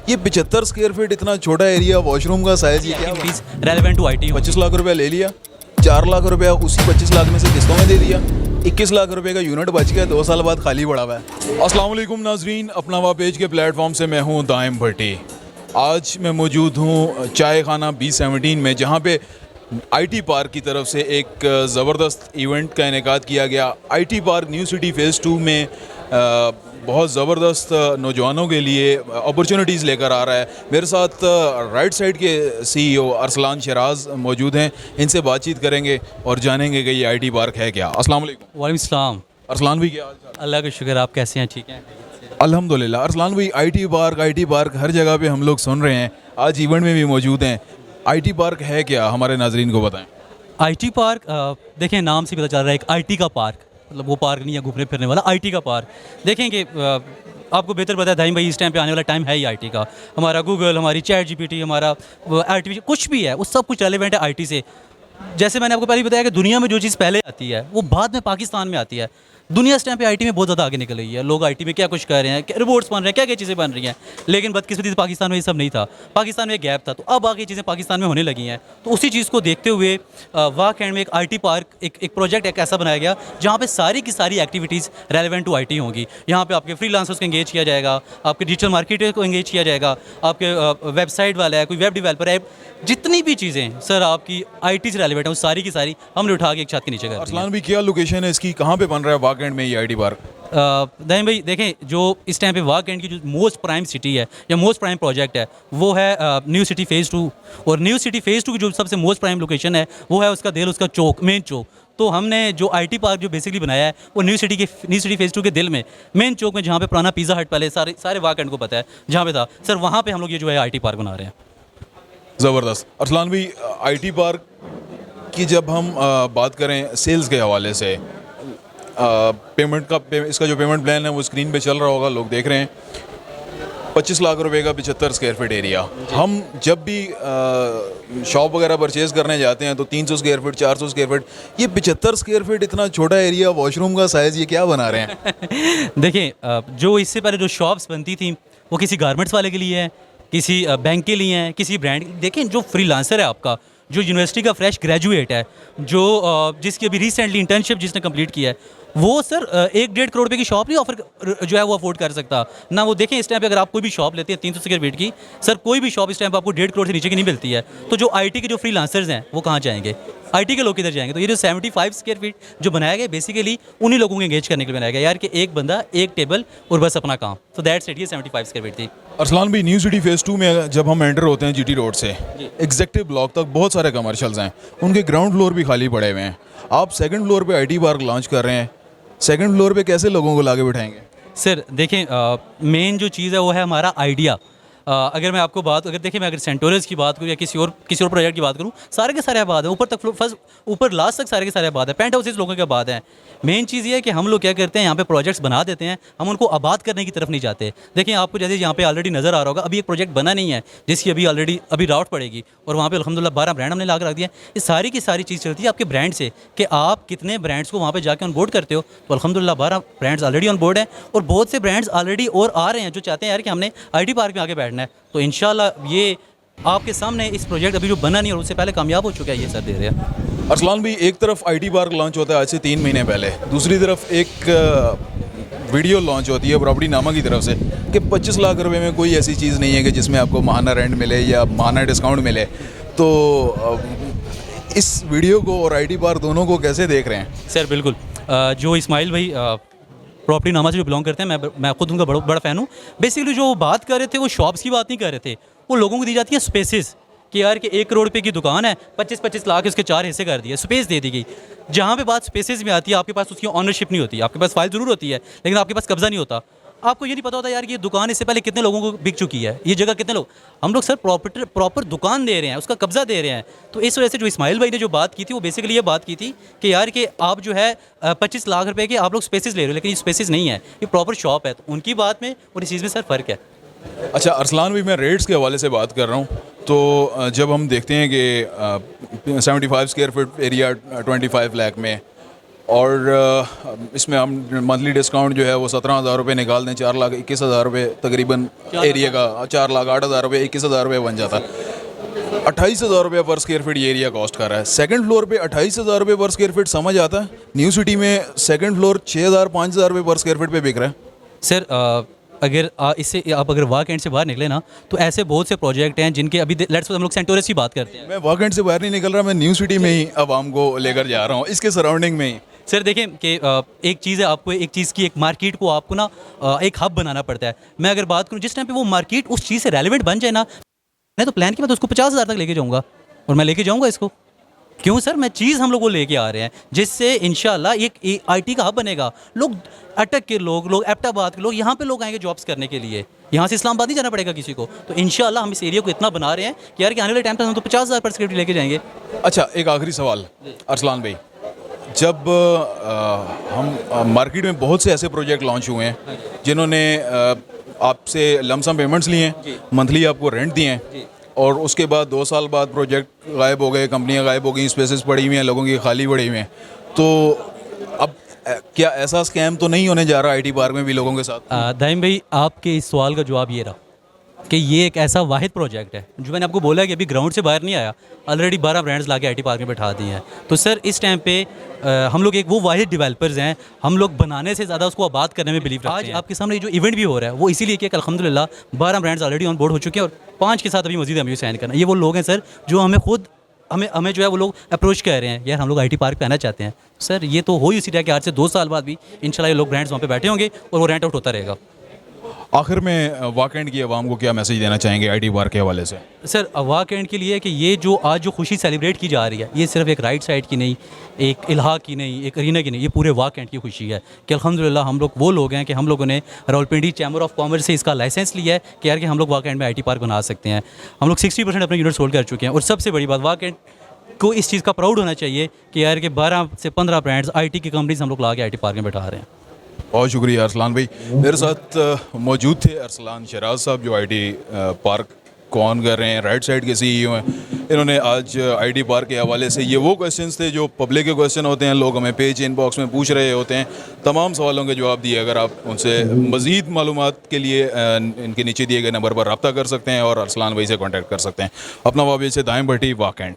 ये 75 square feet इतना छोटा एरिया, वॉशरूम का साइज, ये क्या activities relevant to IT 25 lakh रुपया ले लिया, 4 लाख रुपया उसी 25 लाख में से किस्तों में दे दिया, 21 लाख रुपए का यूनिट बच गया, 2 साल बाद खाली पड़ा हुआ है। अस्सलाम वालेकुम नाजरीन, अपना वा पेज के प्लेटफॉर्म से मैं हूँ दाइम भट्टी। आज मैं मौजूद हूँ चाय खाना B17 में, जहाँ पे IT पार्क की तरफ से एक ज़बरदस्त इवेंट का इनेकाद किया गया। IT park new city phase 2 में बहुत ज़बरदस्त नौजवानों के लिए अपॉर्चुनिटीज़ लेकर आ रहा है। मेरे साथ राइट साइड के CEO अरसलान शराज मौजूद हैं, इनसे बातचीत करेंगे और जानेंगे कि ये IT पार्क है क्या। अस्सलाम वालेकुम। वालेकुम सलाम। अरसलान भाई, क्या हाल चाल? अल्लाह का शुक्र, आप कैसे हैं? ठीक हैं? अल्हम्दुलिल्लाह। अरसलान भाई, IT पार्क हर जगह पे हम लोग सुन रहे हैं, आज इवेंट में भी मौजूद हैं। IT पार्क है क्या, हमारे नाजरीन को बताएं। IT पार्क देखें, नाम से पता चल रहा है एक IT का पार्क, मतलब वो पार्क नहीं है घूमने फिरने वाला, IT का पार्क। देखें कि आपको बेहतर पता है दाइम भाई, इस टाइम पे आने वाला टाइम है ही IT का। हमारा गूगल, हमारी ChatGPT, हमारा आर्टिफिशियल कुछ भी है, वो सब कुछ रेलिवेंट है IT से। जैसे मैंने आपको पहले बताया कि दुनिया में जो चीज़ पहले आती है वो बाद में पाकिस्तान में आती है। दुनिया इस टाइम पे IT में बहुत ज़्यादा आगे निकल रही है। लोग IT में क्या कुछ कर रहे हैं, रिपोर्ट्स बन रहे हैं, क्या क्या चीज़ें बन रही हैं, लेकिन बदकिस्मती से पाकिस्तान में ये सब नहीं था। पाकिस्तान में एक गैप था, तो अब आगे चीज़ें पाकिस्तान में होने लगी हैं। तो उसी चीज़ को देखते हुए वाह कैंड में एक IT पार्क, एक प्रोजेक्ट एक ऐसा बनाया गया जहाँ पे सारी की सारी एक्टिविटीज़ रेलिवेंट टू IT होंगी। यहाँ पे आपके फ्रीलांसर्स को एंगेज किया जाएगा, आपके डिजिटल मार्केटर को एंगेज किया जाएगा, आपके वेबसाइट वाला है, कोई वेब डेवलपर है, जितनी भी चीज़ें सर आपकी IT से रेलिवेंट है, वो सारी की सारी हमने उठा के एक छत के नीचे कर दी हैं। अरसलान भाई, क्या लोकेशन है इसकी, कहाँ पे बन रहा है वाह कैंड में ये IT पार्क? दाइम भाई देखें, जो इस टाइम पे वाह कैंड की जो मोस्ट प्राइम सिटी है या मोस्ट प्राइम प्रोजेक्ट है वो है न्यू सिटी फ़ेज़ 2। और न्यू सिटी फ़ेज़ 2 की जो सबसे मोस्ट प्राइम लोकेशन है वो है उसका दिल, उसका चौक, मेन चौक। तो हमने जो IT पार्क जो बेसिकली बनाया है वो न्यू सिटी फ़ेज़ 2 के दिल में, मेन चौक में, जहाँ पे पुराना पिज़्ज़ा हट पहले सारे वाह कैंड को पता है जहाँ पे था सर, वहाँ पे हम लोग ये जो है IT पार्क बना रहे हैं। ज़बरदस्त। अरसलान भाई, IT पार्क की जब हम बात करें सेल्स के हवाले से, इसका जो पेमेंट प्लान है वो स्क्रीन पे चल रहा होगा, लोग देख रहे हैं। 25 लाख रुपए का 75 स्क्वायर फीट एरिया। हम जब भी शॉप वगैरह परचेज़ करने जाते हैं तो 300 स्क्वायर फीट, 400 स्क्वायर फीट, ये 75 स्क्वायर फीट इतना छोटा एरिया, वॉशरूम का साइज़, ये क्या बना रहे हैं? देखिए, जो इससे पहले जो शॉप्स बनती थी वो किसी गारमेंट्स वाले के लिए है, किसी बैंक के लिए है, किसी ब्रांड। देखें, जो फ्रीलांसर है आपका, जो यूनिवर्सिटी का फ्रेश ग्रेजुएट है, जो जिसकी अभी रिसेंटली इंटर्नशिप जिसने कंप्लीट किया है, वो सर 1-1.5 करोड़ रुपए की शॉप नहीं ऑफर जो है वो अफोर्ड कर सकता ना। वो देखें, इस टाइम पे अगर आप कोई भी शॉप लेते हैं 300 स्क्वायर फीट की, सर कोई भी शॉप इस टाइम पे आपको 1.5 करोड़ से नीचे की नहीं मिलती है। तो जो IT के जो फ्रीलांसर्स हैं वो कहाँ जाएंगे? IT के लोग किधर जाएंगे? तो ये जो 75 स्क्वायर फीट जो बनाया गया, बेसिकली उन्हीं लोगों को एंगेज करने के लिए बनाया गया यार, कि एक बंदा, एक टेबल और बस अपना काम। तो दैट्स इट, ये 75 स्क्वायर फीट थी। अरसलान भाई, न्यू सिटी फ़ेज़ 2 में जब हम एंटर होते हैं GT रोड से एग्जेक्टिव ब्लॉक तक, बहुत सारे कमर्शियल्स हैं, उनके ग्राउंड फ्लोर भी खाली पड़े हुए हैं। आप सेकंड फ्लोर पे IT पार्क लॉन्च कर रहे हैं, सेकंड फ्लोर पे कैसे लोगों को लाके बिठाएंगे? सर देखें, मेन जो चीज़ है वो है हमारा आइडिया। अगर मैं आपको अगर देखिए, मैं अगर सेंटोरस की बात करूँ या किसी और प्रोजेक्ट की बात करूँ, सारे के सारे आबाद है, ऊपर तक फर्स्ट ऊपर लास्ट तक सारे के सारे आबाद है, पेंट हाउसेज लोगों के आबाद हैं। मेन चीज़ ये है कि हम लोग क्या करते हैं, यहाँ पे प्रोजेक्ट्स बना देते हैं, हम उनको आबाद करने की तरफ नहीं जाते। देखिए, आपको जैसे यहाँ पे ऑलरेडी नज़र आ रहा होगा, अभी एक प्रोजेक्ट बना नहीं है जिसकी अभी राउट पड़ेगी, और वहाँ पे अल्हम्दुलिल्लाह 12 ब्रांड हमने ला कर रख दिया। ये सारी की सारी चीज़ चलती है आपके ब्रांड से, कि आप कितने ब्रांड्स को वहाँ पे जाके ऑन बोर्ड करते हो। तो अल्हम्दुलिल्लाह 12 ब्रांड्स ऑलरेडी ऑन बोर्ड हैं, और बहुत से ब्रांड्स ऑलरेडी और आ रहे हैं जो चाहते हैं यार कि हमने IT पार्क में आके बैठना है। तो इंशाल्लाह ये आपके सामने इस प्रोजेक्ट अभी जो बना नहीं और उससे पहले कामयाब हो चुका है, ये सर दे रहे हैं। अरसलान भाई, एक तरफ IT पार्क लॉन्च होता है आज से 3 महीने पहले, दूसरी तरफ एक वीडियो लॉन्च होती है प्रॉपर्टी नामा की तरफ से कि 25 लाख रुपए में कोई ऐसी चीज़ नहीं है कि जिसमें आपको माहाना रेंट मिले या माहाना डिस्काउंट मिले। तो इस वीडियो को और IT पार्क दोनों को कैसे देख रहे हैं? सर बिल्कुल, जो इस्माइल भाई प्रॉपर्टी नामा से जो बिलोंग करते हैं, मैं खुद उनका बड़ा फ़ैन हूँ। बेसिकली जो वो बात कर रहे थे, वो शॉप्स की बात नहीं कर रहे थे, वो लोगों को दी जाती है स्पेसेस, कि यार कि 1 करोड़ रुपए की दुकान है, 25-25 लाख उसके 4 हिस्से कर दिए, स्पेस दे दी गई। जहाँ पे बात स्पेसेस में आती है, आपके पास उसकी ऑनरशिप नहीं होती, आपके पास फाइल ज़रूर होती है लेकिन आपके पास कब्जा नहीं होता। आपको ये नहीं पता होता यार कि ये दुकान इससे पहले कितने लोगों को बिक चुकी है, ये जगह कितने लोग, हम लोग सर प्रॉपर दुकान दे रहे हैं, उसका कब्जा दे रहे हैं। तो इस वजह से जो इस्माइल भाई ने जो बात की थी, वो बेसिकली ये बात की थी कि यार कि आप जो है 25 लाख रुपए के आप लोग स्पेसेस ले रहे हो, लेकिन ये स्पेसेस नहीं है, ये प्रॉपर शॉप है। तो उनकी बात में और इस चीज़ में सर फ़र्क है। अच्छा अरसलान भाई, मैं रेट्स के हवाले से बात कर रहा हूँ, तो जब हम देखते हैं कि 75 स्क्वायर फीट एरिया 25 लाख में और इसमें हम मंथली डिस्काउंट जो है वो 17,000 रुपये निकाल दें, 4,21,000 रुपये तकरीबन एरिया का, 4,08,000 रुपये 21,000 रुपये बन जाता है। 28,000 रुपये पर स्क्वायर फीट ये एरिया कॉस्ट कर रहा है। सेकंड फ्लोर पे 28,000 रुपये पर स्क्वायर फीट समझ आता है। न्यू सिटी में सेकंड फ्लोर 6,000 5,000 रुपये पर स्क्वायर फीट पे बिक रहा है। सर अगर इससे आप अगर वाक एंड से बाहर निकले ना, तो ऐसे बहुत से प्रोजेक्ट हैं जिनके अभी लेट्स हम लोग सेंटोरस की बात करते हैं। मैं वॉक एंड से बाहर नहीं निकल रहा, मैं न्यू सिटी में ही आवाम को लेकर जा रहा हूँ, इसके सराउंडिंग में ही। सर देखें कि एक चीज़ है, आपको एक चीज़ की एक मार्केट को आपको ना एक हब बनाना पड़ता है। मैं अगर बात करूँ जिस टाइम पे वो मार्केट उस चीज़ से रेलेवेंट बन जाए ना, मैं तो प्लान की मैं तो उसको 50,000 तक लेके जाऊँगा, और मैं लेके जाऊँगा इसको। क्यों सर, मैं चीज़ हम लोग वो लेके आ रहे हैं जिससे इंशाल्लाह एक आईटी का हब बनेगा। लोग अटक के लोग एबटाबाद के लोग यहाँ पे लोग आएंगे जॉब्स करने के लिए, यहाँ से इस्लामाबाद नहीं जाना पड़ेगा किसी को। तो इंशाल्लाह हम इस एरिया को इतना बना रहे हैं कि यार कि आने वाले टाइम तक हम तो 50,000 पर स्क्वायर फीट लेके जाएंगे। अच्छा, एक आखिरी सवाल अरसलान भाई, जब हम मार्केट में बहुत से ऐसे प्रोजेक्ट लॉन्च हुए हैं जिन्होंने आपसे लमसम पेमेंट्स लिए हैं, मंथली आपको रेंट दिए हैं, और उसके बाद 2 साल बाद प्रोजेक्ट गायब हो गए, कंपनियां गायब हो गई, स्पेसेस पड़ी हुई हैं, लोगों की खाली पड़ी हुई हैं, तो अब क्या ऐसा स्कैम तो नहीं होने जा रहा आईटी पार्क में भी लोगों के साथ? दाइम भाई, आपके इस सवाल का जवाब ये रहा कि ये एक ऐसा वाहिद प्रोजेक्ट है जो मैंने आपको बोला कि अभी ग्राउंड से बाहर नहीं आया, ऑलरेडी 12 ब्रांड्स लाके आईटी पार्क में बैठा दिए हैं। तो सर इस टाइम पे हम लोग एक वो वाहिद डेवलपर्स हैं, हम लोग बनाने से ज़्यादा उसको आबाद करने में बिलीव रखते हैं। आज आपके सामने जो इवेंट भी हो रहा है वो इसीलिए कि अल्हम्दुलिल्लाह 12 ब्रांड्स ऑलरेडी ऑन बोर्ड हो चुके हैं, और 5 के साथ अभी मजीद हमें साइन करना। ये वो लोग हैं सर जो हमें जो है वो लोग अप्रोच कर रहे हैं, यार हम लोग आईटी पार्क पे आना चाहते हैं। सर ये तो हो ही उसी तरह कि आज से 2 साल बाद भी इंशाल्लाह ये लोग ब्रांड्स वहाँ पे बैठे होंगे और वो रेंट आउट होता रहेगा। आखिर में वाक एंड की आवाम को क्या मैसेज देना चाहेंगे आईटी पार्क के हवाले से? सर वाक एंड के लिए कि ये जो आज जो खुशी सेलिब्रेट की जा रही है, ये सिर्फ एक राइट साइड की नहीं, एक इलाहा की नहीं, एक अरीना की नहीं, ये पूरे वाक एंड की खुशी है कि अल्हम्दुलिल्लाह हम लोग वो लोग हैं कि हम लोगों ने रावलपिंडी चैम्बर ऑफ कॉमर्स से इसका लाइसेंस लिया है कि यार कि हम लोग वाक एंड में आईटी पार्क बना सकते हैं। हम लोग 60% अपने यूनिट सोल्ड कर चुके हैं, और सबसे बड़ी बात वाक एंड को इस चीज़ का प्राउड होना चाहिए कि यार कि 12 से 15 ब्रांड्स आईटी की कंपनीज हम लोग ला के आईटी पार्क में बैठा रहे हैं। बहुत शुक्रिया अरसलान भाई। मेरे साथ मौजूद थे अरसलान शराज साहब जो आईटी पार्क को ऑन कर रहे हैं, राइट साइड के सीईओ हैं। इन्होंने आज आईटी पार्क के हवाले से, ये वो क्वेश्चंस थे जो पब्लिक के क्वेश्चन होते हैं, लोग हमें पेज इनबॉक्स में पूछ रहे होते हैं, तमाम सवालों के जवाब दिए। अगर आप उनसे मज़ीद मालूमात के लिए इनके नीचे दिए गए नंबर पर रब्ता कर सकते हैं और अरसलान भाई से कॉन्टैक्ट कर सकते हैं। अपना वाबे से दाएम भट्टी वाक एंड।